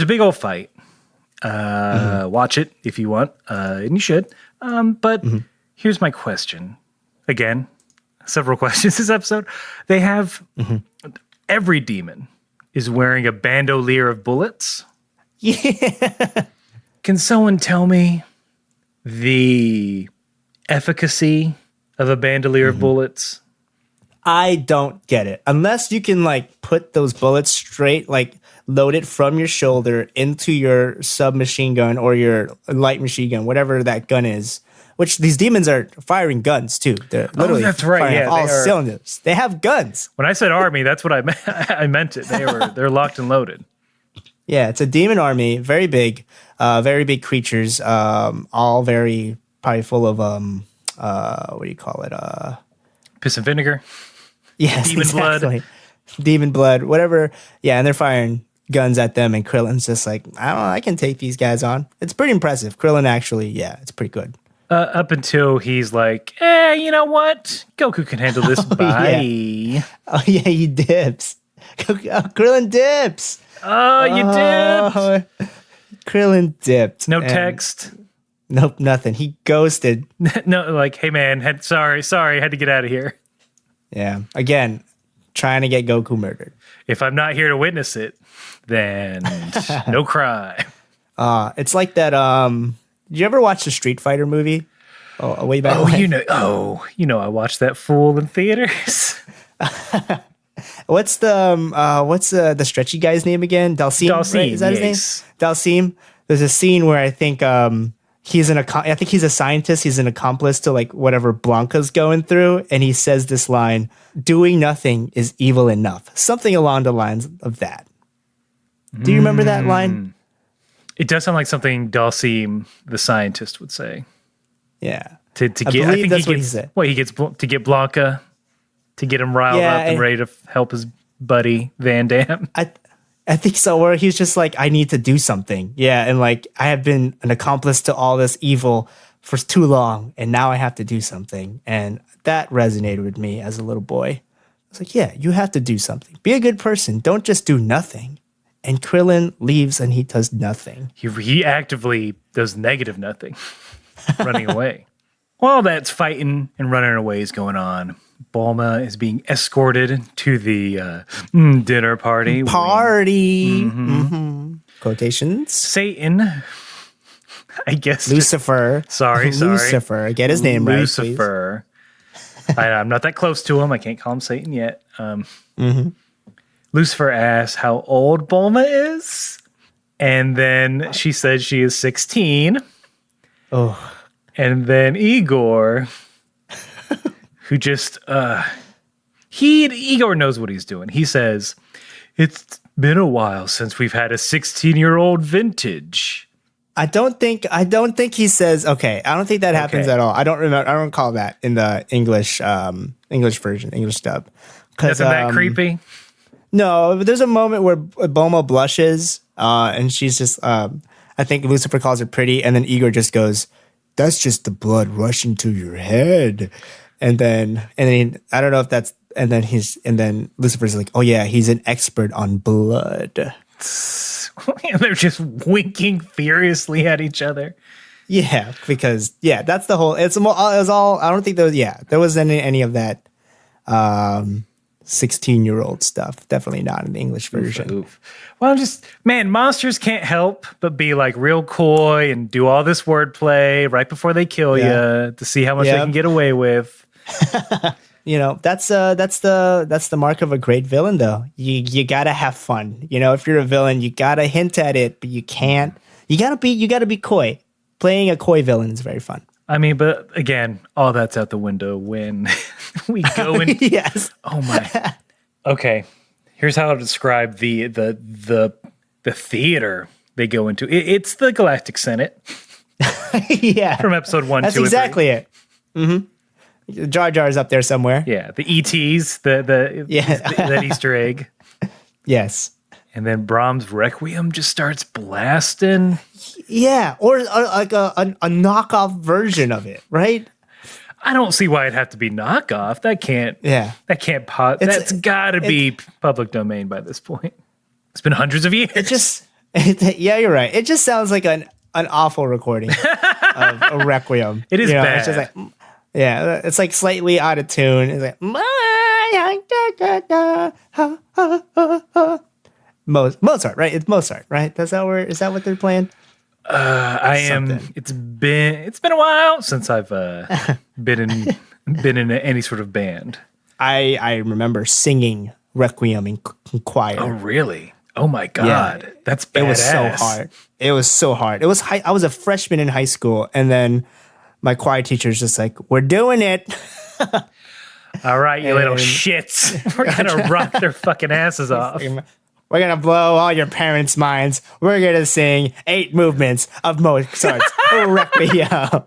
a big old fight. Watch it if you want, and you should. But here's my question. Again, several questions this episode. They have every demon is wearing a bandolier of bullets. Yeah. Can someone tell me the efficacy of a bandolier of bullets? I don't get it. Unless you can like put those bullets straight, like load it from your shoulder into your submachine gun or your light machine gun, whatever that gun is. Which these demons are firing guns too. They're literally that's right. firing Yeah, off all cylinders. They have guns. When I said army, that's what I meant. I meant it. They're locked and loaded. Yeah, it's a demon army, very big creatures, all very probably full of what do you call it? Piss and vinegar. Yes, demon blood. Demon blood, whatever. Yeah, and they're firing guns at them, and Krillin's just like, I don't know, I can take these guys on. It's pretty impressive. Krillin actually, yeah, it's pretty good. Up until he's like, you know what? Goku can handle this. Bye. Yeah. Oh, yeah, he dips. Krillin dips. Oh, you dipped. Krillin dipped. No text. Nope, nothing. He ghosted. No, like, hey, man, sorry, had to get out of here. Yeah, again, trying to get Goku murdered. If I'm not here to witness it, then no crime. It's like that. Did you ever watch the Street Fighter movie? Oh, way back. You know, I watched that fool in theaters. What's the stretchy guy's name again? Dalsim. Right? Is that his name? Dalsim. There's a scene where I think he's a scientist. He's an accomplice to like whatever Blanca's going through, and he says this line: "Doing nothing is evil enough." Something along the lines of that. Do you remember that line? It does sound like something Dalsim, the scientist, would say. Yeah. I think that's what he said. Well, he gets to get Blanca, to get him riled up and ready to help his buddy Van Damme. I think so. Where he's just like, I need to do something. Yeah, and like I have been an accomplice to all this evil for too long, and now I have to do something. And that resonated with me as a little boy. I was like, yeah, you have to do something. Be a good person. Don't just do nothing. And Krillin leaves and he does nothing. He actively does negative nothing, running away. While that's fighting and running away is going on, Bulma is being escorted to the dinner party. Quotations. Satan, I guess. Lucifer. Sorry. Lucifer. Get his name Lucifer. Right, please. I'm not that close to him. I can't call him Satan yet. Lucifer asks how old Bulma is, and then she says she is 16. Oh. And then Igor, who just, Igor knows what he's doing. He says, it's been a while since we've had a 16-year-old vintage. I don't think he says, okay, I don't think that happens at all. I don't recall that in the English version, English dub. Isn't that creepy? No, there's a moment where Bulma blushes, and she's just, I think Lucifer calls her pretty, and then Igor just goes, that's just the blood rushing to your head. And then I don't know if that's, and then Lucifer's like, oh yeah, he's an expert on blood. And they're just winking furiously at each other. Yeah, because, yeah, that's the whole, it was all, I don't think there wasn't any of that, 16-year-old stuff. Definitely not in the English version. Oof. Well, monsters can't help but be like real coy and do all this wordplay right before they kill you to see how much they can get away with. You know, that's the mark of a great villain, though. You gotta have fun. You know, if you're a villain, you gotta hint at it, but you can't. You gotta be coy. Playing a coy villain is very fun. I mean, but again, all that's out the window when we go in. Yes. Oh my. Okay. Here's how to describe the theater they go into. It's the Galactic Senate. Yeah. From episode 1, that's 2, exactly it. Mm-hmm. Jar Jar's up there somewhere. Yeah. The ETs, that Easter egg. Yes. And then Brahms' Requiem just starts blasting. Yeah, or like a knockoff version of it, right? I don't see why it'd have to be knockoff. That can't. Yeah, that can't. That's got to be public domain by this point. It's been hundreds of years. Yeah, you're right. It just sounds like an awful recording of a requiem. It is bad. It's just like, yeah, it's like slightly out of tune. It's like Mozart, right? It's Mozart, right? Is that what they're playing? It's been a while since I've been in any sort of band. I remember singing requiem in choir. Oh, really? Oh my God, yeah. That's badass. It was so hard. It was I was a freshman in high school, and then my choir teacher was just like, "We're doing it." All right, you little shits. We're gonna rock their fucking asses off. We're gonna blow all your parents' minds. We're gonna sing 8 movements of Mozart's Requiem.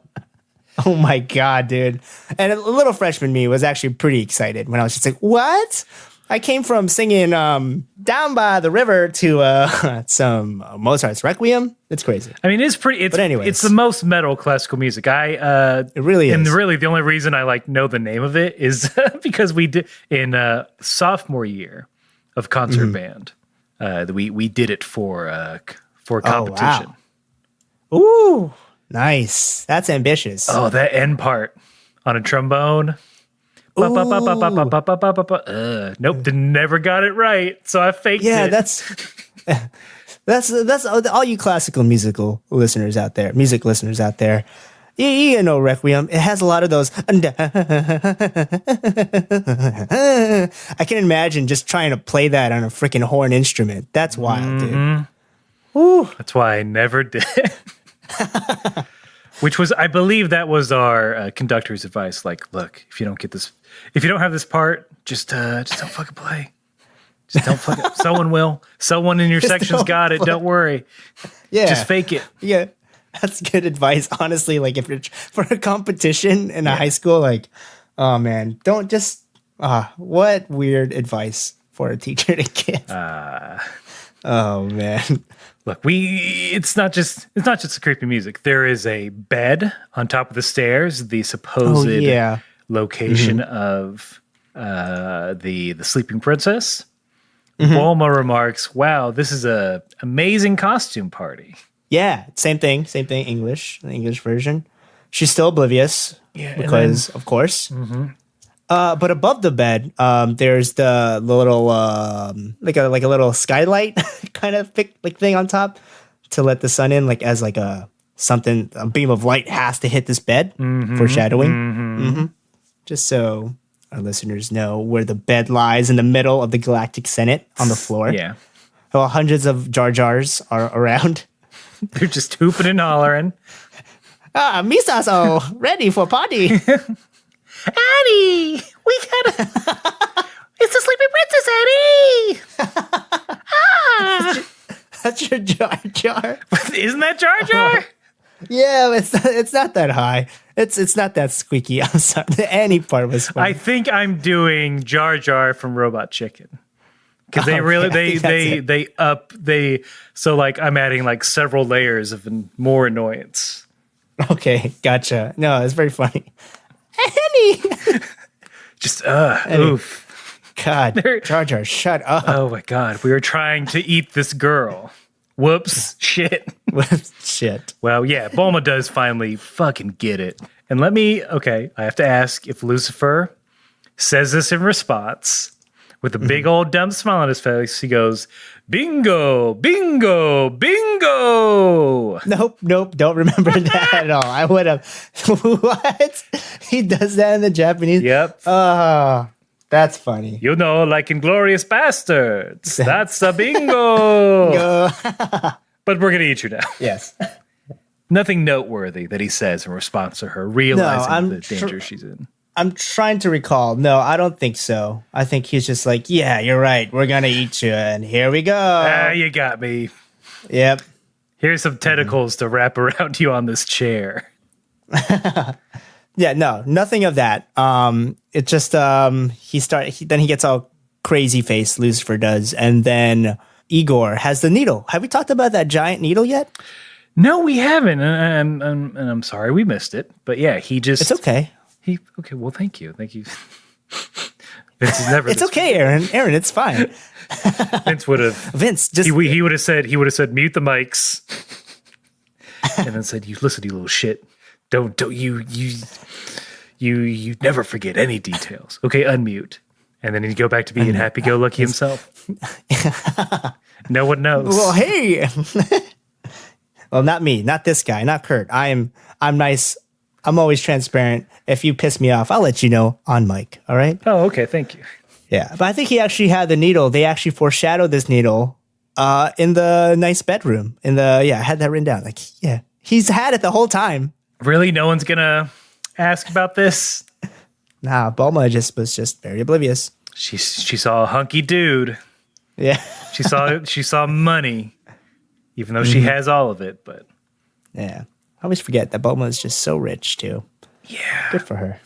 Oh my God, dude! And a little freshman me was actually pretty excited when I was just like, "What?" I came from singing down by the river to some Mozart's Requiem. It's crazy. I mean, but anyways, it's the most metal classical music. It really is. And really, the only reason I know the name of it is because we did in sophomore year of concert band. We did it for competition. Oh, wow. Ooh, nice. That's ambitious. Oh, that end part on a trombone. Nope, never got it right, so I faked it. Yeah, that's all you classical music listeners out there. You know Requiem. It has a lot of those. I can imagine just trying to play that on a freaking horn instrument. That's wild, dude. Woo. That's why I never did. Which was, I believe, that was our conductor's advice. Like, look, if you don't have this part, just don't fucking play. Just don't fucking. Someone will. Someone in your section's got it. Don't worry. Yeah, just fake it. Yeah, that's good advice. Honestly, like if you're for a competition in a high school, like, oh man, don't just. What weird advice for a teacher to give. Oh man. Look, it's not just the creepy music. There is a bed on top of the stairs, the supposed location of the sleeping princess. Bulma remarks, "Wow, this is a amazing costume party." Yeah, same thing, the English version. She's still oblivious, because of course. But above the bed, there's the little like a little skylight kind of thing on top to let the sun in, as a beam of light has to hit this bed, foreshadowing. Just so our listeners know where the bed lies in the middle of the Galactic Senate on the floor. Yeah, well, hundreds of Jar Jars are around. They're just hooping and hollering. Misa's ready for party. Annie, we gotta. It's the Sleeping Princess, Annie. That's your Jar Jar. Isn't that Jar Jar? Yeah, it's not that high. It's not that squeaky. I'm sorry. The Annie part was funny. I think I'm doing Jar Jar from Robot Chicken. Because they I'm adding several layers of more annoyance. Okay, gotcha. No, it's very funny. Annie! Just, oof. God, Jar Jar, shut up. Oh my God, we were trying to eat this girl. Whoops, shit. Shit. Well, yeah, Bulma does finally fucking get it. And I have to ask if Lucifer says this in response with a big old dumb smile on his face. He goes, bingo, bingo, bingo. Nope. Don't remember that at all. I would have. What? He does that in the Japanese? Yep. Oh, that's funny. Like Inglourious Bastards. That's a bingo. But we're going to eat you now. Yes. Nothing noteworthy that he says in response to her realizing the danger she's in. I'm trying to recall. No, I don't think so. I think he's just like, yeah, you're right. We're going to eat you. And here we go. You got me. Yep. Here's some tentacles to wrap around you on this chair. Yeah, no, nothing of that. It just, then he gets all crazy face, Lucifer does. And then Igor has the needle. Have we talked about that giant needle yet? No, we haven't. And I'm sorry we missed it. But yeah, It's okay. Okay, well, thank you. This is never. It's okay, Aaron. Aaron, it's fine. Vince would have. Vince just he would have said mute the mics, and then said, "You listen, you little shit. Don't you never forget any details. Okay, unmute." And then he'd go back to being happy-go-lucky himself. No one knows. Well, hey. Well, not me, not this guy, not Kurt. I'm nice. I'm always transparent. If you piss me off, I'll let you know on mic. All right. Oh, okay. Thank you. Yeah, but I think he actually had the needle. They actually foreshadowed this needle in the nice bedroom. I had that written down. Like, yeah, he's had it the whole time. Really, no one's gonna ask about this. Nah, Bulma was just very oblivious. She saw a hunky dude. Yeah, she saw money, even though she has all of it. But yeah, I always forget that Bulma is just so rich too. Yeah, good for her.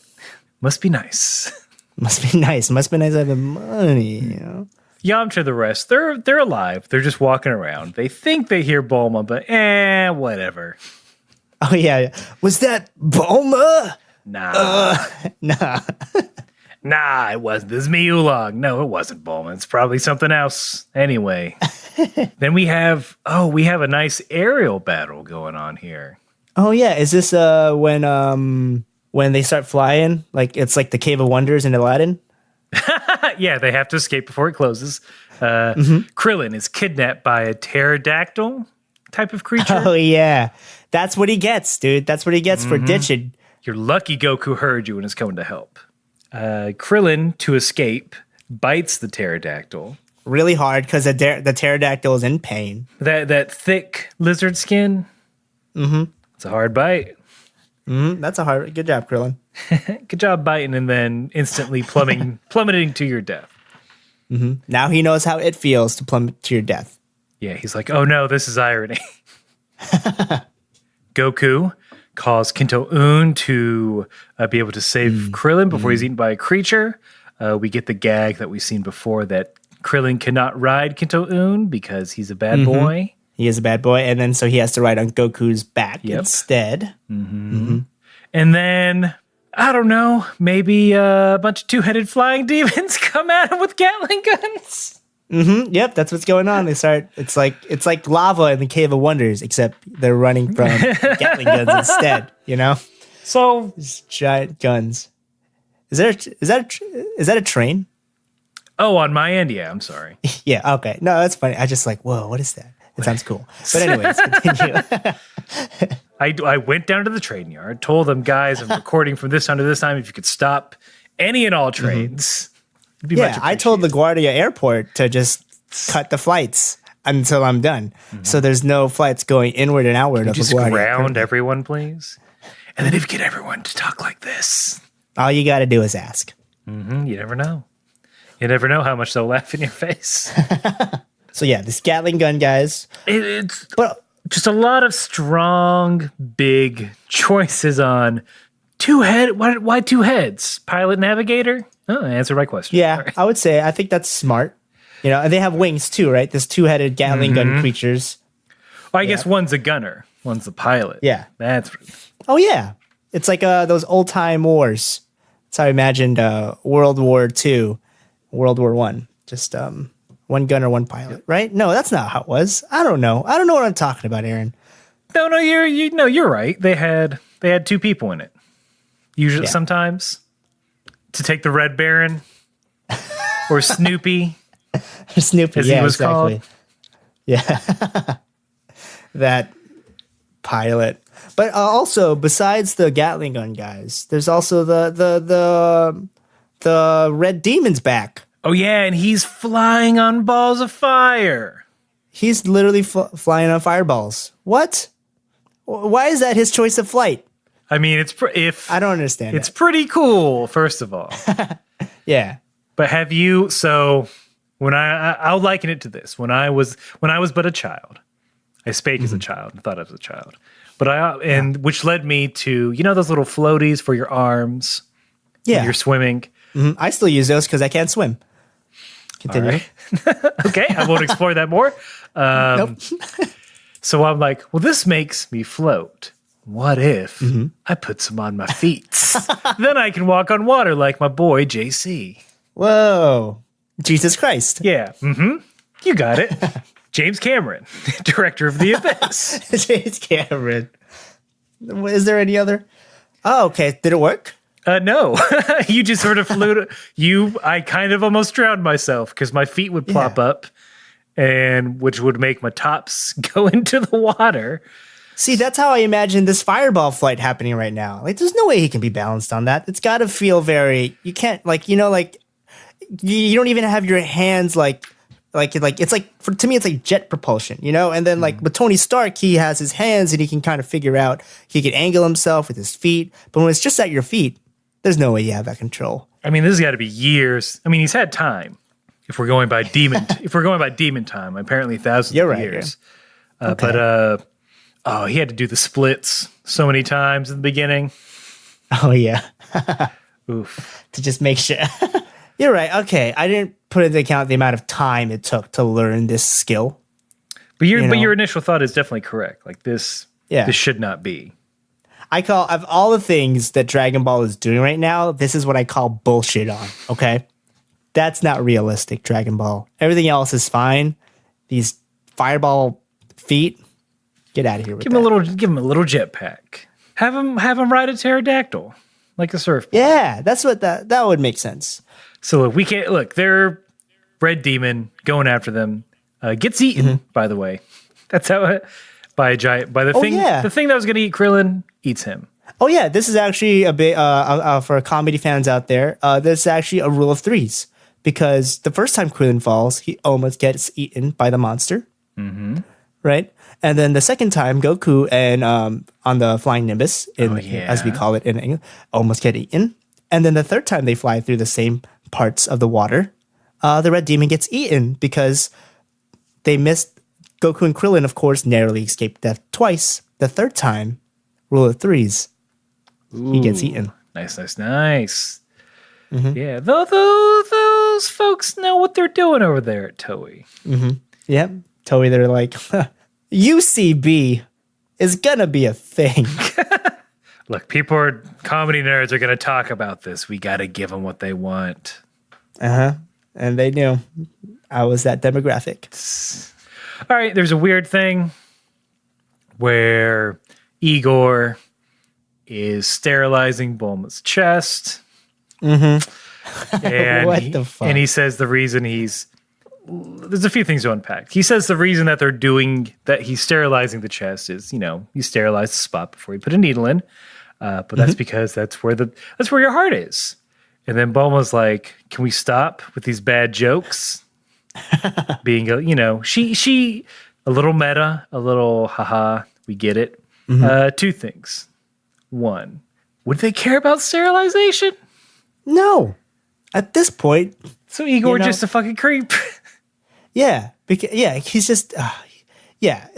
Must be nice. Must be nice. Must be nice having money. You know. Yamcha, the rest, they're alive. They're just walking around. They think they hear Bulma, but whatever. Oh yeah, was that Bulma? Nah. Nah. Nah, it wasn't. This is me Oolong. No, it wasn't Bulma. It's probably something else. Anyway. Then we have a nice aerial battle going on here. Oh yeah. Is this when they start flying? Like it's like the Cave of Wonders in Aladdin? Yeah, they have to escape before it closes. Krillin is kidnapped by a pterodactyl type of creature. Oh yeah. That's what he gets, dude. That's what he gets for ditching. You're lucky Goku heard you and is coming to help. Krillin, to escape, bites the pterodactyl. Really hard because the pterodactyl is in pain. That thick lizard skin. It's a hard bite. That's a hard. Good job, Krillin. Good job biting and then instantly plummeting to your death. Now he knows how it feels to plummet to your death. Yeah, he's like, oh no, this is irony. Goku calls Kinto-un to be able to save Krillin before he's eaten by a creature. We get the gag that we've seen before that Krillin cannot ride Kinto-un because he's a bad boy. He is a bad boy, and then so he has to ride on Goku's back instead. And then, I don't know, maybe a bunch of two-headed flying demons come at him with Gatling guns. Yep, that's what's going on. They start. It's like lava in the Cave of Wonders, except they're running from Gatling guns instead. You know, so these giant guns. Is that a train? Oh, on my end, yeah. I'm sorry. Yeah. Okay. No, that's funny. I just like, whoa, what is that? It sounds cool. But anyways, continue. I went down to the train yard, told them, guys, I'm recording from this time to this time. If you could stop any and all trains. Yeah, I told LaGuardia Airport to just cut the flights until I'm done. So there's no flights going inward and outward of just LaGuardia. Ground everyone, please. And then if you get everyone to talk like this. All you got to do is ask. You never know. You never know how much they'll laugh in your face. So yeah, this Gatling gun, guys. It's just a lot of strong, big choices on why two heads? Pilot, navigator? Oh, answer my question. Yeah, Sorry. I would say. I think that's smart. You know, and they have wings too, right? This two-headed Gatling gun creatures. Well, I guess one's a gunner, one's the pilot. Yeah. That's. Oh yeah, it's like those old-time wars. That's how I imagined World War II, World War I. Just one gunner, one pilot, right? No, that's not how it was. I don't know. I don't know what I'm talking about, Aaron. No, you're right. They had two people in it. Usually, sometimes. To take the Red Baron or Snoopy. Snoopy, as he was called. Yeah. That pilot. But also, besides the Gatling gun guys, there's also the Red Demon's back. Oh, yeah, and he's flying on balls of fire. He's literally flying on fireballs. What? Why is that his choice of flight? I mean, I don't understand. It's pretty cool, first of all. Yeah. But have you? So when I'll liken it to this. When I was but a child, I spake as a child and thought as a child. But which led me to those little floaties for your arms. Yeah. When you're swimming. I still use those because I can't swim. Continue. All right. Okay, I won't explore that more. Nope. So I'm like, well, this makes me float. What if I put some on my feet? Then I can walk on water like my boy JC. Whoa. Jesus Christ. Yeah. You got it. James Cameron, director of The Abyss. James Cameron. Is there any other? Oh, okay. Did it work? No. You just sort of flew. I kind of almost drowned myself because my feet would plop up, and which would make my tops go into the water. See, that's how I imagine this fireball flight happening right now. Like, there's no way he can be balanced on that. It's got to feel very. You can't you don't even have your hands like it's like to me it's like jet propulsion, and then with Tony Stark he has his hands and he can kind of figure out he can angle himself with his feet, but when it's just at your feet there's no way you have that control. I mean, this has got to be years. I mean, he's had time if we're going by demon time, apparently thousands of years. Yeah. But he had to do the splits so many times in the beginning. Oh yeah. Oof. To just make sure. You're right. Okay, I didn't put into account the amount of time it took to learn this skill. But your initial thought is definitely correct. Like this should not be. I call of all the things that Dragon Ball is doing right now, this is what I call bullshit on. Okay, that's not realistic. Dragon Ball. Everything else is fine. These fireball feet, get out of here with Give him a little jetpack. Have him ride a pterodactyl like a surfboard. Yeah, that's what that would make sense. So we can't look. They're red demon going after them. Gets eaten, by the way. That's how by the thing. Yeah. The thing that was going to eat Krillin eats him. Oh yeah, this is actually a bit for comedy fans out there. This is actually a rule of threes because the first time Krillin falls, he almost gets eaten by the monster. Right, and then the second time, Goku and on the flying Nimbus, as we call it in English, almost get eaten. And then the third time they fly through the same parts of the water, the red demon gets eaten because they missed. Goku and Krillin, of course, narrowly escaped death twice. The third time, rule of threes, he gets eaten. Nice. Yeah, those folks know what they're doing over there at Toei. Yep, Toei, they're like, UCB is gonna be a thing. Look, comedy nerds are going to talk about this. We got to give them what they want. And they knew I was that demographic. All right, there's a weird thing where Igor is sterilizing Bulma's chest. And what the fuck? And he says the reason there's a few things to unpack. He says the reason that he's sterilizing the chest is, you sterilize the spot before you put a needle in. But that's because that's where your heart is. And then Bulma's like, can we stop with these bad jokes? Being, she a little meta, a little haha, we get it. Two things. One, would they care about sterilization? No. At this point. So Igor just a fucking creep. Yeah. He's just...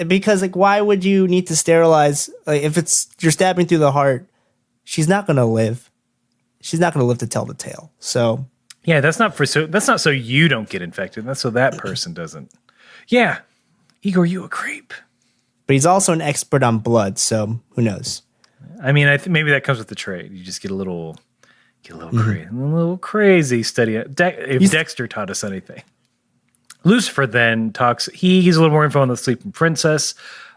because why would you need to sterilize? If you're stabbing through the heart, she's not going to live. She's not going to live to tell the tale. So yeah, that's not so you don't get infected. That's so that person doesn't. Yeah, Igor, you a creep. But he's also an expert on blood, so who knows? I mean, I think maybe that comes with the trade. You just get a little crazy. Study it. If Dexter taught us anything. Lucifer then talks. He gives a little more info on the sleeping princess.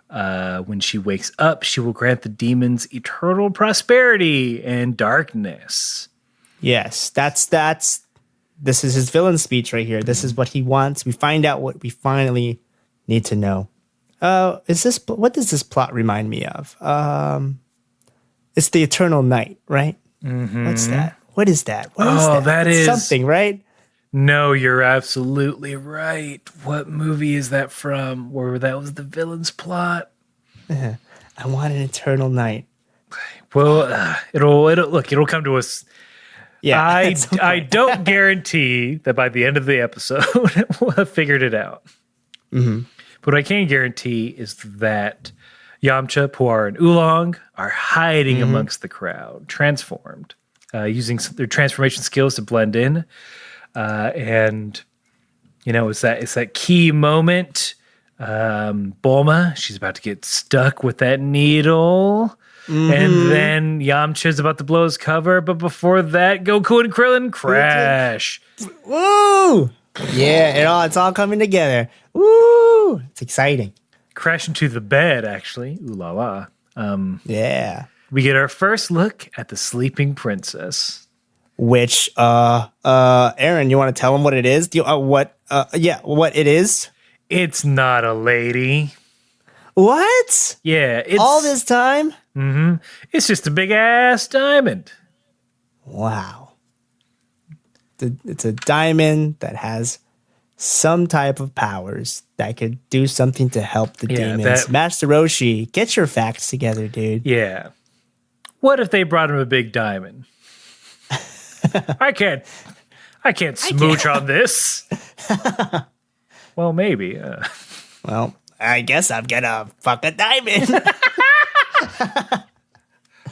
When she wakes up, she will grant the demons eternal prosperity and darkness. Yes, this is his villain speech right here. This is what he wants. We find out what we finally need to know. What does this plot remind me of? It's the Eternal Night, right? What's that? What is that? That is something, right? No, you're absolutely right. What movie is that from? Where that was the villain's plot? I want an eternal night. Well, it'll come to us. Yeah, I don't guarantee that by the end of the episode we'll have figured it out. But what I can guarantee is that Yamcha, Puar, and Oolong are hiding amongst the crowd, transformed, using their transformation skills to blend in. And it's that key moment. Bulma, she's about to get stuck with that needle. And then Yamcha's about to blow his cover, but before that, Goku and Krillin crash. Woo! Yeah, it's all coming together. Woo! It's exciting. Crash into the bed, actually. Ooh la la. Yeah. We get our first look at the sleeping princess. Which, Aaron, you want to tell them what it is? What it is? It's not a lady. What? Yeah, it's all this time. Mm-hmm. It's just a big ass diamond. Wow. It's a diamond that has some type of powers that could do something to help the demons. Master Roshi, get your facts together, dude. Yeah. What if they brought him a big diamond? I can't smooch on this. Well, maybe. Well, I guess I'm gonna fuck a diamond.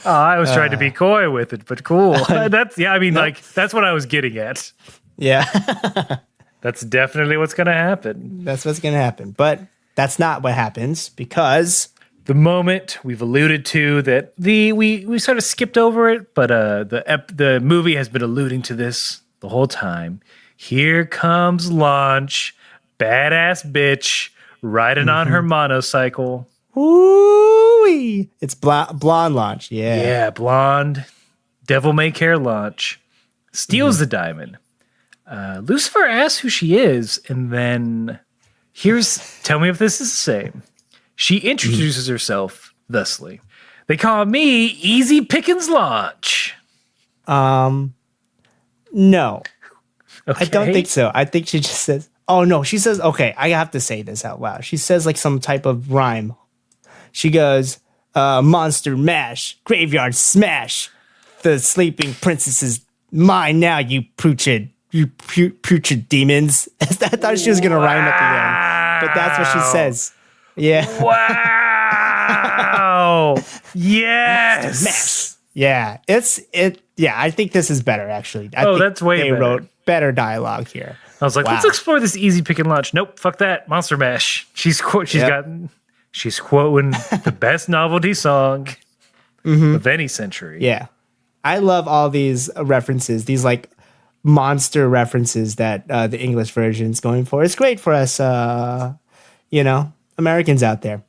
I was trying to be coy with it, but cool. That's what I was getting at. Yeah. That's definitely what's going to happen. That's what's going to happen. But that's not what happens because the moment we've alluded to that we sort of skipped over it, but the movie has been alluding to this the whole time. Here comes Launch, badass bitch, riding on her motorcycle. Ooh, it's blonde Launch. Yeah. Yeah, blonde, devil may care Launch. Steals the diamond. Lucifer asks who she is, and then tell me if this is the same. She introduces herself thusly. They call me Easy Pickings Launch. No. Okay. I don't think so. I think she just says, oh no, she says, okay, I have to say this out loud. She says like some type of rhyme. She goes, monster mash, graveyard smash. The sleeping princess is mine now, you putrid demons. I thought she was going to rhyme at the end, but that's what she says. Yeah. Wow. Yes. Mash. Yeah. Yeah, I think this is better, actually. I think that's way better. They wrote better dialogue here. I was like, let's explore this Easy Pick and Launch. Nope, fuck that. Monster Mash. She's quoting the best novelty song of any century. Yeah. I love all these references, these like monster references that the English version is going for. It's great for us, Americans out there.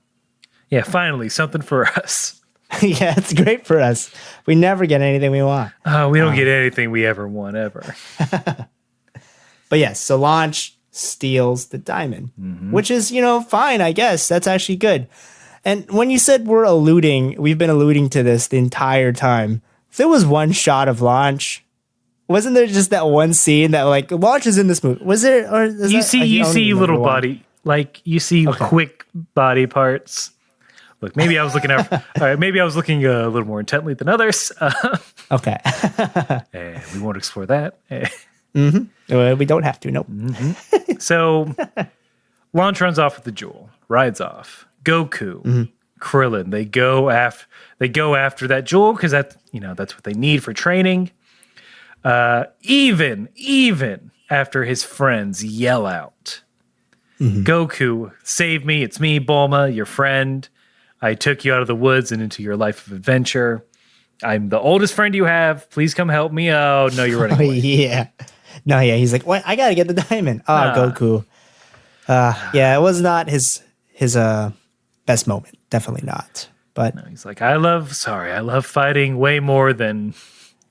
Yeah, finally, something for us. Yeah, it's great for us. We never get anything we want. We don't get anything we ever want, ever. But yes, so Launch steals the diamond, which is, fine, I guess. That's actually good. And when you said we've been alluding to this the entire time. If there was one shot of Launch, wasn't there just that one scene that like Launch is in this movie? Was there? Or you see little body, like you see quick body parts. Look, maybe I was looking at. Maybe I was looking a little more intently than others. Okay. We won't explore that. We don't have to. Nope. So, Launch runs off with the jewel, rides off. Goku, Krillin, they go after that jewel because that's what they need for training. Even after his friends yell out, Goku, save me! It's me, Bulma, your friend. I took you out of the woods and into your life of adventure. I'm the oldest friend you have. Please come help me. Oh no, you're running away. Yeah. No, yeah. He's like, what? I gotta get the diamond. Goku. Yeah, it was not his best moment. Definitely not. But no, he's like, I love fighting way more than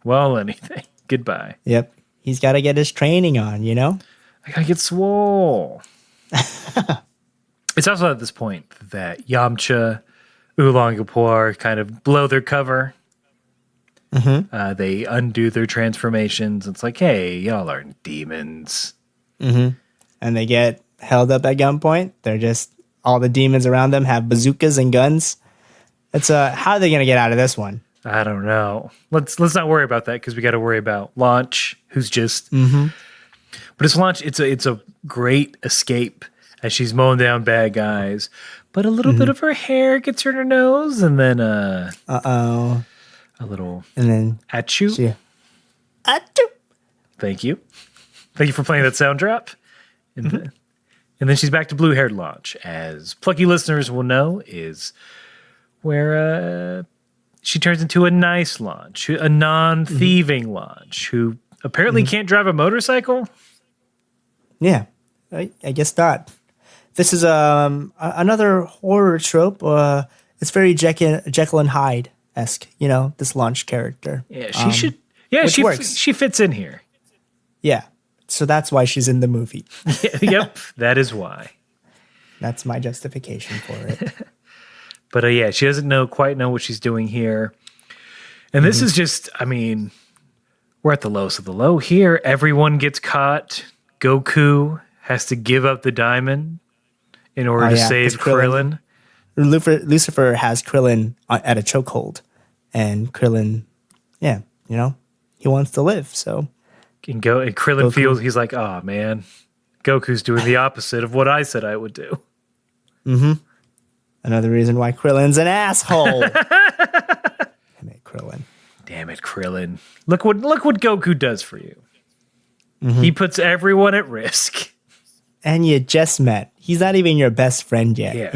anything. Goodbye. Yep. He's got to get his training on, I gotta get swole. It's also at this point that Yamcha, Oolong and Puar kind of blow their cover. They undo their transformations. It's like, hey, y'all aren't demons. And they get held up at gunpoint. They're just all the demons around them have bazookas and guns. It's how are they gonna get out of this one? I don't know. Let's not worry about that because we got to worry about Launch, who's just. But it's Launch. It's a great escape as she's mowing down bad guys. But a little bit of her hair gets her in her nose, and then a little and then achoo. Achoo. Thank you for playing that sound drop. And then she's back to blue-haired Launch, as plucky listeners will know, is where she turns into a nice Launch, a non-thieving Launch, who apparently can't drive a motorcycle. Yeah, I guess not. This is another horror trope. It's very Jekyll and Hyde-esque, this launch character. Yeah, she should. Yeah, she fits in here. Yeah, so that's why she's in the movie. Yep, that is why. That's my justification for it. But yeah, she doesn't quite know what she's doing here. And this is just, we're at the lowest of the low here. Everyone gets caught. Goku has to give up the diamond in order to save Krillin. Lucifer has Krillin at a chokehold. And Krillin, he wants to live, so. And Krillin feels, he's like, oh, man, Goku's doing the opposite of what I said I would do. Mm-hmm. Another reason why Krillin's an asshole. Damn it, Krillin. Damn it, Krillin. Look what Goku does for you. Mm-hmm. He puts everyone at risk. And you just met. He's not even your best friend yet,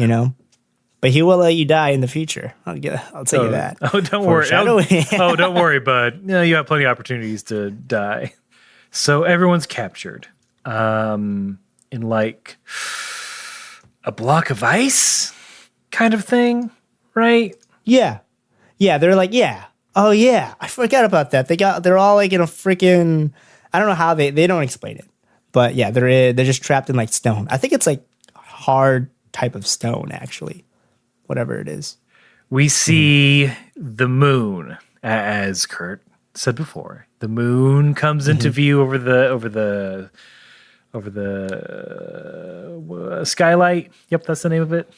But he will let you die in the future. I'll tell you that. Oh, don't worry. Don't worry, bud. You have plenty of opportunities to die. So everyone's captured. In like a block of ice kind of thing, right? Yeah. Yeah, they're like, yeah. Oh yeah, I forgot about that. They're all like in a freaking, I don't know how they don't explain it. But yeah, they're just trapped in like stone. I think it's like hard type of stone actually. Whatever it is. We see the moon, as Kurt said before. The moon comes into view over the skylight. Yep, that's the name of it.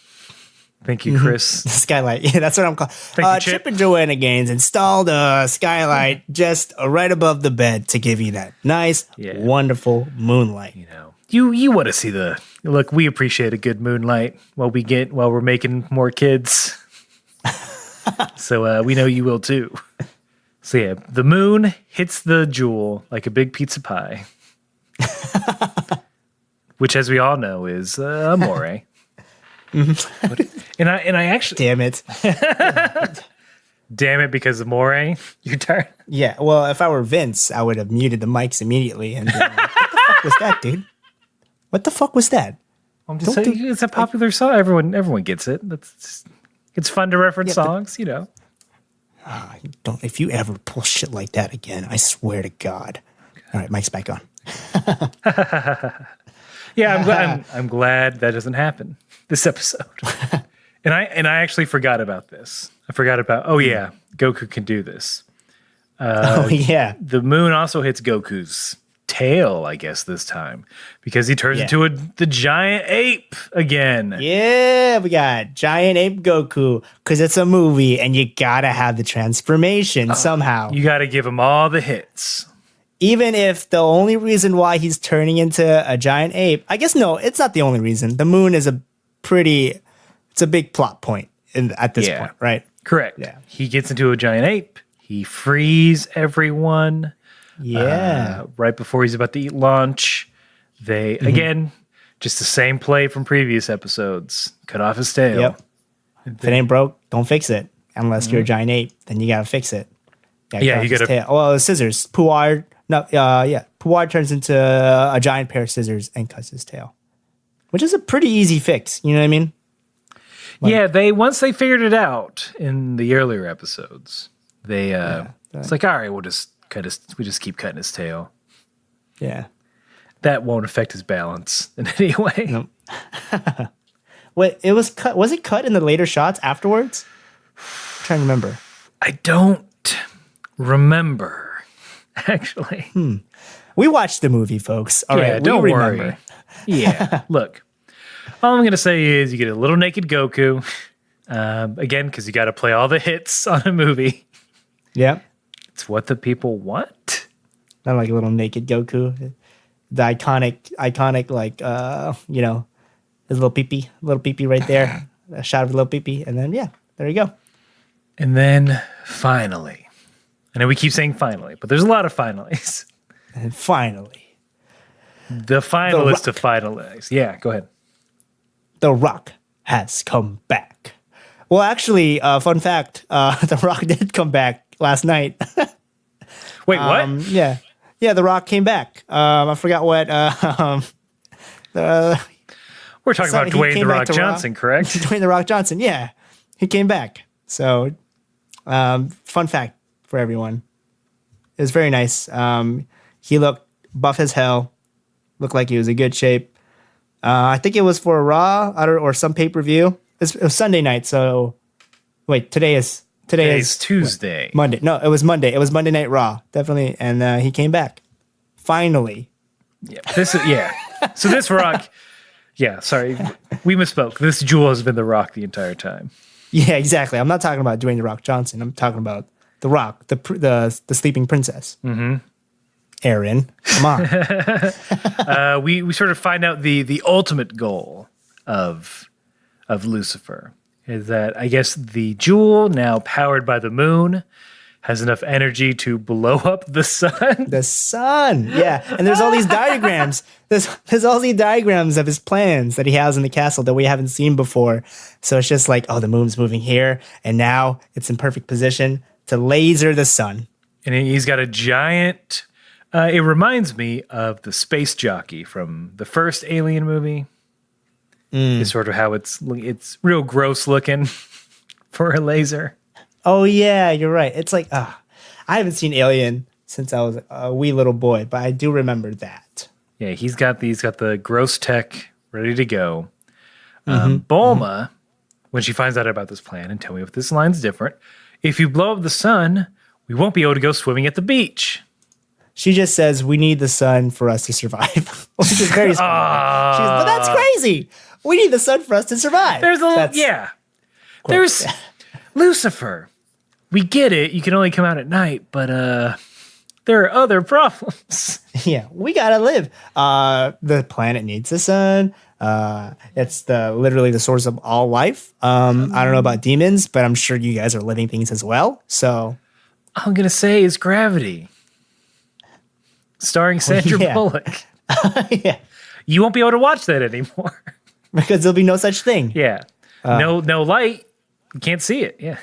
Thank you, Chris. Skylight. Yeah, that's what I'm calling. Chip and Joanna Gaines installed a skylight just right above the bed to give you that nice, wonderful moonlight. You want to see look. We appreciate a good moonlight while we're making more kids. So we know you will too. So yeah, the moon hits the jewel like a big pizza pie, which, as we all know, is amore. And I actually damn it because amore. You're tired. Yeah. Well, if I were Vince, I would have muted the mics immediately and been like, what the fuck was that, dude? What the fuck was that? I'm just saying it's a popular song. Everyone gets it. It's fun to reference songs, Don't. If you ever pull shit like that again, I swear to God. All right, mic's back on. Yeah, I'm glad that doesn't happen this episode. And I actually forgot about this. I forgot about. Oh yeah, Goku can do this. The moon also hits Goku's tail, I guess, this time because he turns into the giant ape again. Yeah, we got giant ape Goku because it's a movie and you gotta have the transformation somehow. You gotta give him all the hits. Even if the only reason why he's turning into a giant ape, I guess no, it's not the only reason. The moon is it's a big plot point at this point, right? Correct. Yeah. He gets into a giant ape. He frees everyone. Yeah. Right before he's about to eat lunch, they again, just the same play from previous episodes. Cut off his tail. Yep. If it ain't broke, don't fix it. Unless you're a giant ape, then you gotta fix it. You gotta. Tail. Well, scissors. Puar turns into a giant pair of scissors and cuts his tail, which is a pretty easy fix. You know what I mean? Once they figured it out in the earlier episodes, it's like, all right, we just keep cutting his tail. Yeah. That won't affect his balance in any way. Nope. Wait, it was cut. Was it cut in the later shots afterwards? I'm trying to remember. I don't remember, actually. We watched the movie, folks. All right, don't we worry. Remember. Yeah, look. All I'm going to say is you get a little naked Goku. Again, because you got to play all the hits on a movie. Yeah. It's what the people want. Not like a little naked Goku. The iconic, like, his little pee-pee right there. A shot of a little pee-pee. And then, there you go. And then, finally. I know we keep saying finally, but there's a lot of finallys. And finally. The finalist of finalists. Yeah, go ahead. The Rock has come back. Well, actually, fun fact, The Rock did come back last night. Wait, what? Yeah, The Rock came back. I forgot what Uh, We're talking about Dwayne The Rock Johnson, correct? Dwayne The Rock Johnson, yeah. He came back. So, fun fact for everyone. It was very nice. He looked buff as hell. Looked like he was in good shape. I think it was for a Raw or some pay-per-view. It was Sunday night, so... Wait, today is Tuesday. What? Monday. No, it was Monday. It was Monday Night Raw, definitely. And he came back. Finally. Yeah. So this Rock... Yeah, sorry. We misspoke. This Jewel has been The Rock the entire time. Yeah, exactly. I'm not talking about Dwayne The Rock Johnson. I'm talking about The Rock, the sleeping princess. Mm-hmm. Aaron, come on. We sort of find out the ultimate goal of Lucifer is that I guess the Jewel, now powered by the moon, has enough energy to blow up the sun. The sun, yeah. And there's all these diagrams. There's all these diagrams of his plans that he has in the castle that we haven't seen before. So it's just like, oh, the moon's moving here, and now it's in perfect position to laser the sun. And he's got a giant... it reminds me of the space jockey from the first Alien movie. Is sort of how it's real gross looking for a laser. Oh yeah, you're right. It's like I haven't seen Alien since I was a wee little boy, but I do remember that. Yeah, he's got the gross tech ready to go. Bulma, when she finds out about this plan, and tell me if this line's different. If you blow up the sun, we won't be able to go swimming at the beach. She just says we need the sun for us to survive, which is very smart. But that's crazy. We need the sun for us to survive. There's Lucifer. We get it. You can only come out at night, but there are other problems. Yeah, we gotta live. The planet needs the sun. It's literally the source of all life. I don't know about demons, but I'm sure you guys are living things as well. So I'm gonna say is gravity. Starring Sandra Bullock. Yeah. You won't be able to watch that anymore. Because there'll be no such thing. Yeah. No light. You can't see it. Yeah.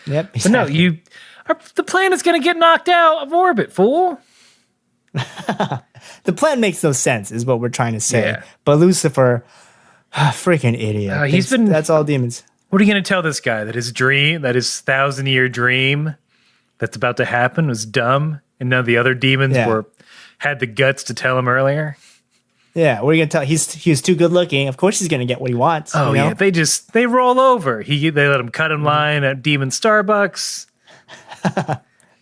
Yep. Exactly. But no, the planet's going to get knocked out of orbit, fool. The plan makes no sense, is what we're trying to say. Yeah. But Lucifer, freaking idiot. That's all demons. What are you going to tell this guy that his dream, that his 1,000-year dream that's about to happen was dumb, and none of the other demons had the guts to tell him earlier? Yeah, what are you gonna tell? He was too good looking. Of course, he's gonna get what he wants. Oh yeah, they roll over. They let him cut in line at Demon Starbucks.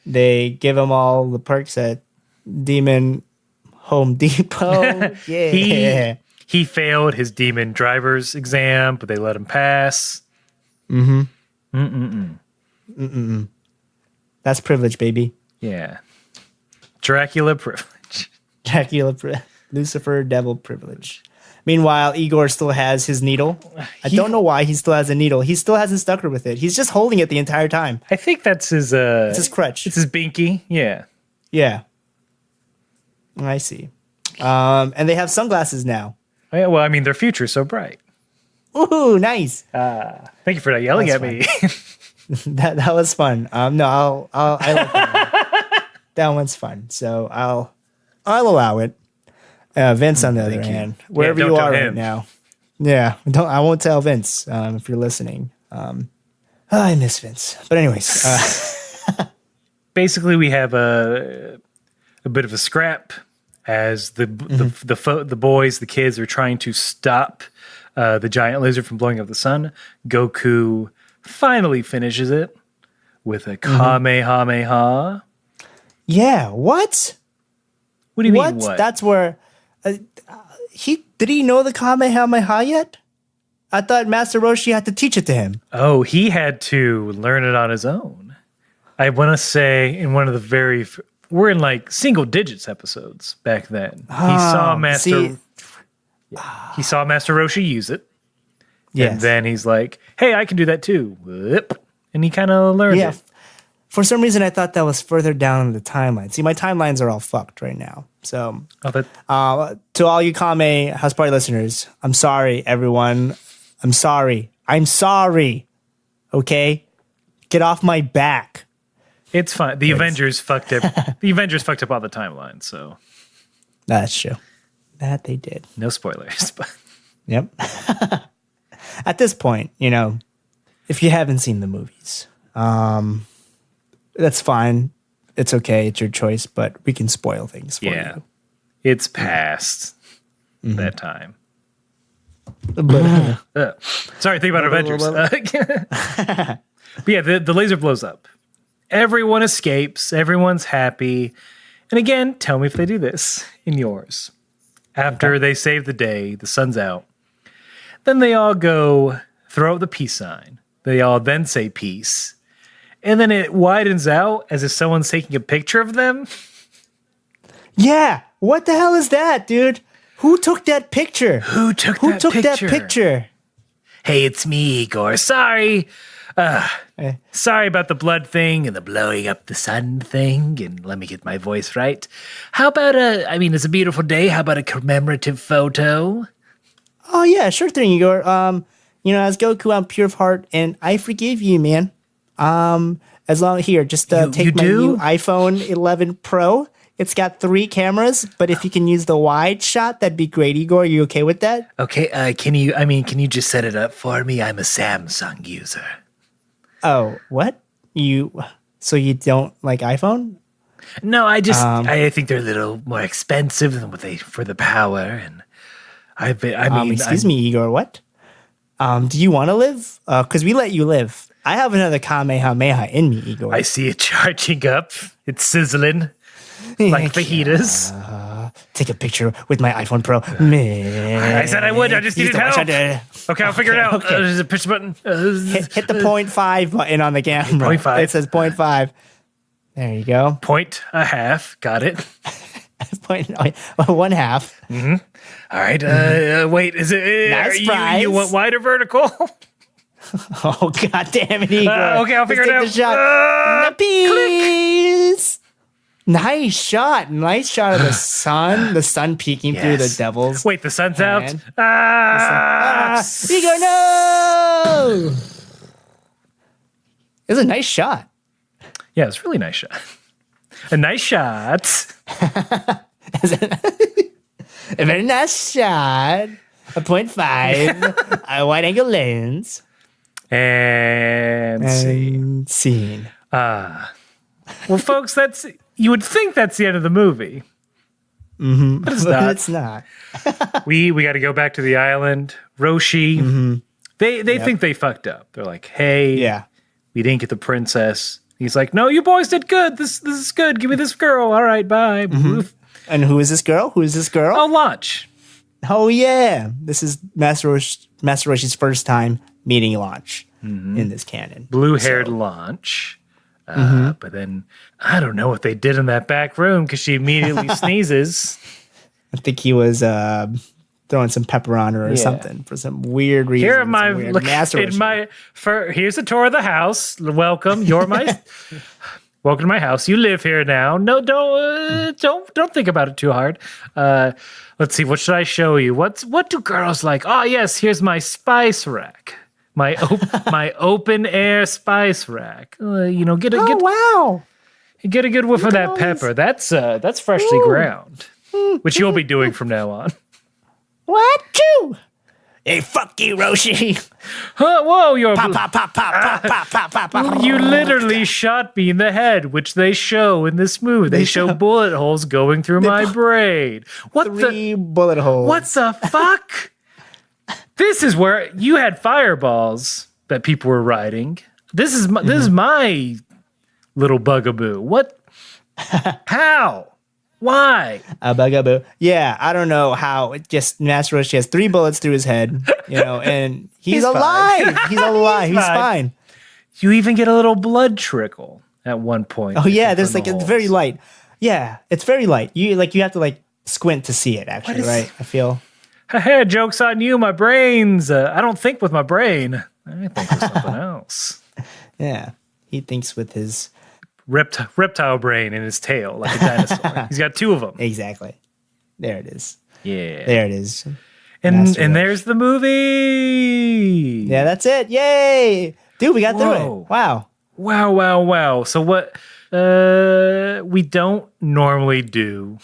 They give him all the perks at Demon Home Depot. Yeah, he failed his demon driver's exam, but they let him pass. That's privilege, baby. Yeah, Dracula privilege. Lucifer, devil privilege. Meanwhile, Igor still has his needle. I don't know why he still has a needle. He still hasn't stuck her with it. He's just holding it the entire time. I think that's his... it's his crutch. It's his binky. Yeah. Yeah. I see. And they have sunglasses now. Yeah, well, I mean, their future's so bright. Ooh, nice. Thank you for not yelling at me. that was fun. No, I like that one. That one's fun. So I'll allow it. Vince, on the other hand, wherever you are right now, I won't tell Vince if you're listening. I miss Vince, but anyways, basically we have a bit of a scrap as the boys, the kids, are trying to stop the giant lizard from blowing up the sun. Goku finally finishes it with a Kamehameha. Yeah, what? What do you mean? What? That's where. Did he know the Kamehameha yet? I thought Master Roshi had to teach it to him. Oh, he had to learn it on his own. I want to say in one of the we're in like single digits episodes back then. He saw Master Roshi use it. Yes. And then he's like, hey, I can do that too. Whoop. And he kind of learned it. For some reason, I thought that was further down the timeline. See, my timelines are all fucked right now. So, to all you Kame House Party listeners, I'm sorry, everyone. I'm sorry. Okay? Get off my back. It's fine. The Avengers fucked up. The Avengers fucked up all the timelines, so. That's true. That they did. No spoilers, but yep. At this point, if you haven't seen the movies, that's fine. It's okay. It's your choice, but we can spoil things for you. It's past that time. Sorry, think about Avengers. But yeah, the laser blows up. Everyone escapes. Everyone's happy. And again, tell me if they do this in yours. After they save the day, the sun's out. Then they all go throw up the peace sign. They all then say peace. And then it widens out as if someone's taking a picture of them. Yeah. What the hell is that, dude? Who took that picture? Who took that picture? Hey, it's me, Igor. Sorry. Sorry about the blood thing and the blowing up the sun thing. And let me get my voice right. How about it's a beautiful day. How about a commemorative photo? Oh, yeah, sure thing, Igor. As Goku, I'm pure of heart, and I forgive you, man. As long here, just take my new iPhone 11 Pro. It's got 3 cameras, but if you can use the wide shot, that'd be great, Igor. Are you okay with that? Okay, can you just set it up for me? I'm a Samsung user. Oh, what? So you don't like iPhone? No, I think they're a little more expensive than for the power, and excuse me, Igor, what? Do you want to live? Because we let you live. I have another Kamehameha in me, Igor. I see it charging up. It's sizzling like fajitas. Take a picture with my iPhone Pro. I said I would. I just needed help. Okay, I'll figure it out. There's a push button. Hit the 0.5 button on the camera. 0.5. It says 0.5. There you go. 0.5. Got it. 1/2. Mm-hmm. All right. Wait, is it? Nice prize. You want wide or vertical? Oh, God damn it, Igor. Okay, I'll figure it out. Peace. Nice shot. Nice shot of the sun. The sun peeking through the devil's. Wait, the sun's out? Igor, no! It was a nice shot. Yeah, it's a really nice shot. A nice shot. A very nice shot. A 0.5. A wide angle lens. And scene. Well, folks, you would think that's the end of the movie. Mm-hmm. But it's not. It's not. we got to go back to the island. Roshi. Mm-hmm. They think they fucked up. They're like, hey, we didn't get the princess. He's like, no, you boys did good. This is good. Give me this girl. All right, bye. Mm-hmm. And who is this girl? Oh, Launch. Oh, yeah. This is Master Roshi's first time meeting Launch in this canon. Blue-haired Launch. But then, I don't know what they did in that back room because she immediately sneezes. I think he was throwing some pepper on her or something for some weird reason. Here here's a tour of the house. Welcome. Welcome to my house. You live here now. No, don't think about it too hard. Let's see. What should I show you? What do girls like? Oh yes, here's my spice rack. My open air spice rack. Wow. Get a good whiff of that pepper. That's freshly ground, which you'll be doing from now on. What? Choo! Hey, fuck you, Roshi. Whoa, you're pop. You literally shot me in the head, which they show in this movie. They show bullet holes going through my brain. Three bullet holes. What the fuck? This is where you had fireballs that people were riding. This is my little bugaboo. What? How? Why? A bugaboo. Yeah, I don't know how. It just Master Roshi has 3 bullets through his head, and he's alive. He's alive. He's fine. You even get a little blood trickle at one point. Oh yeah, there's it's very light. Yeah, it's very light. You have to squint to see it. Actually, right? I feel. Hey, joke's on you. My brains. I don't think with my brain. I think with something else. Yeah, he thinks with his reptile brain in his tail, like a dinosaur. He's got 2 of them. Exactly. There it is. Yeah. There it is. And there's the movie. Yeah, that's it. Yay. Dude, we got through it. Wow. Wow. So what we don't normally do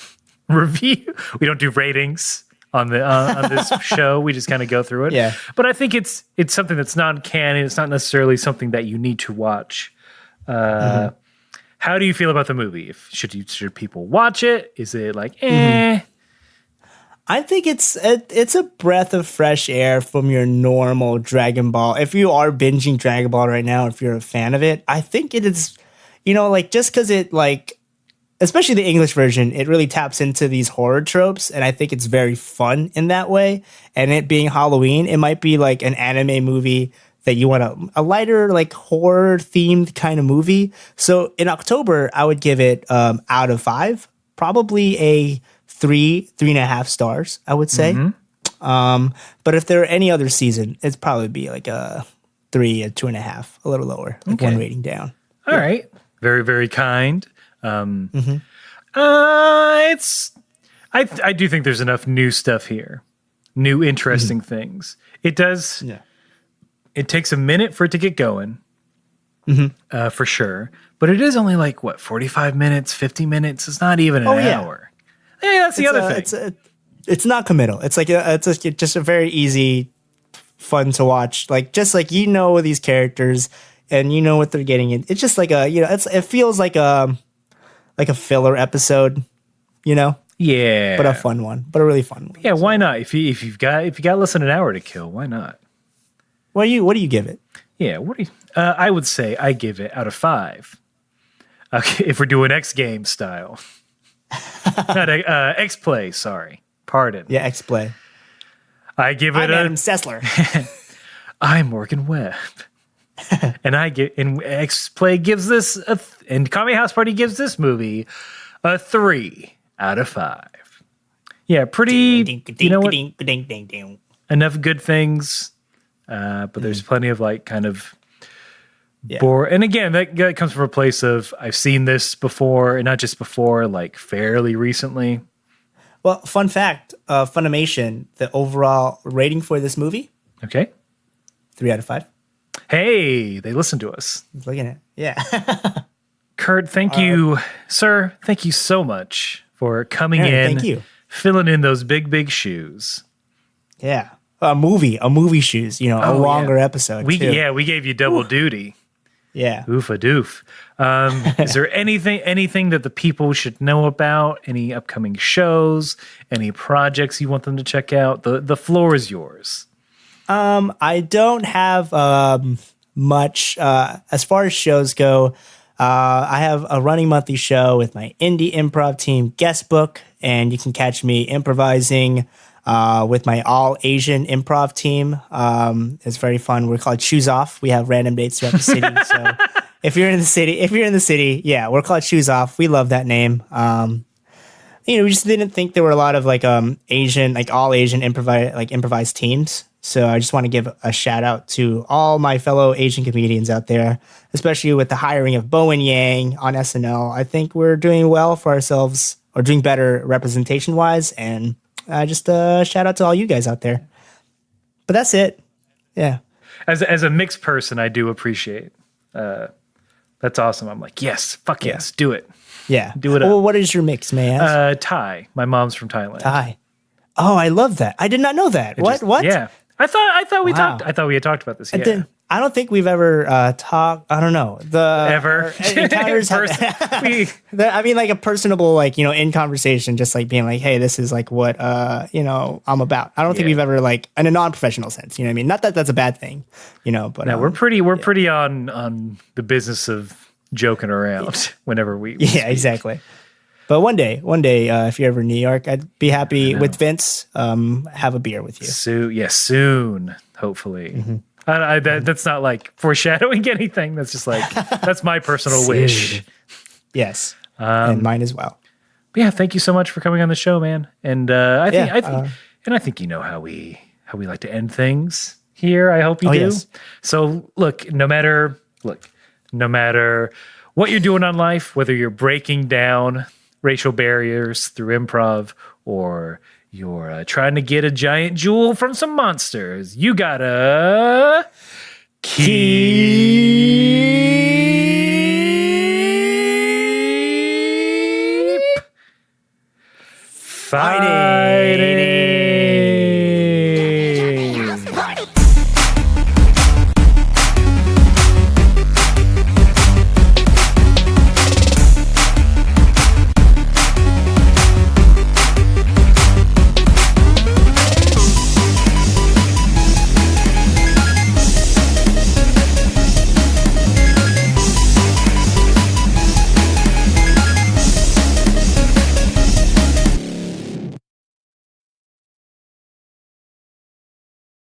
review. We don't do ratings on the on this show. We just kind of go through it. Yeah. But I think it's something that's non-canon. It's not necessarily something that you need to watch. How do you feel about the movie? Should people watch it? Is it like I think it's a breath of fresh air from your normal Dragon Ball. If you are binging Dragon Ball right now, if you're a fan of it, I think it is, like just because it like, especially the English version, it really taps into these horror tropes, and I think it's very fun in that way. And it being Halloween, it might be like an anime movie that you want a lighter, like horror themed kind of movie. So in October, I would give it out of 5, probably a 3.5 stars, I would say. But if there were any other season, it'd probably be like a 3, a 2.5, a little lower, like one rating down. All right. Very, very kind. I do think there's enough new stuff here, new interesting things. It does. Yeah. It takes a minute for it to get going, for sure. But it is only like 45 minutes, 50 minutes. It's not even an hour. Hey, that's the other thing. It's not committal. It's like just a very easy, fun to watch. Like just like these characters and you know what they're getting in. It's just like it feels like a filler episode, Yeah, but a fun one, but a really fun one. Yeah, why not? If you got less than an hour to kill, why not? What do you give it? Yeah, I would say I give it out of 5. Okay, if we're doing X game style. Not X Play, sorry. Pardon. Yeah, X Play. I give it Adam Sessler. I'm Morgan Webb. And X Play gives this and Kame House Party gives this movie a 3 out of 5. Yeah, pretty enough good things. But there's plenty of like kind of bore. And again, that comes from a place of I've seen this before, and not just before, like fairly recently. Well, fun fact, Funimation, the overall rating for this movie. Okay. 3 out of 5. Hey, they listen to us. Looking at it. Yeah. Kurt, thank you, sir. Thank you so much for coming in. Thank you. Filling in those big, big shoes. Yeah. A movie shoes, a longer episode. We gave you double duty. Yeah. Oofa doof. Is there anything that the people should know about? Any upcoming shows? Any projects you want them to check out? The floor is yours. I don't have much as far as shows go. I have a running monthly show with my indie improv team, Guest Book, and you can catch me improvising with my all Asian improv team. It's very fun. We're called Shoes Off. We have random dates throughout the city. So if you're in the city, yeah, we're called Shoes Off. We love that name. We just didn't think there were a lot of like Asian, like all Asian improvised teams. So I just want to give a shout out to all my fellow Asian comedians out there, especially with the hiring of Bowen Yang on SNL. I think we're doing well for ourselves, or doing better representation wise, and just a shout out to all you guys out there. But that's it. Yeah. As a mixed person, I do appreciate. That's awesome. I'm like, yes, fuck yes, do it. Yeah. Do it. Well, what is your mix, may I ask? Thai. My mom's from Thailand. Thai. Oh, I love that. I did not know that. What? Yeah. I thought we talked. I thought we had talked about this. Yeah. I don't think we've ever talked. I don't know ever encounters. I mean, like a personable, like in conversation, just like being like, "Hey, this is like what I'm about." I don't think we've ever like in a non-professional sense. You know what I mean? Not that that's a bad thing, But no, we're pretty on the business of joking around whenever we speak. Exactly. But one day, if you're ever in New York, I'd be happy with Vince. Have a beer with you. Soon, hopefully. Mm-hmm. That's not like foreshadowing anything. That's just like that's my personal wish. Yes, and mine as well. But yeah, thank you so much for coming on the show, man. And I think you know how we like to end things here. I hope you do. Yes. So look, no matter what you're doing on life, whether you're breaking down racial barriers through improv, or you're trying to get a giant jewel from some monsters, you gotta keep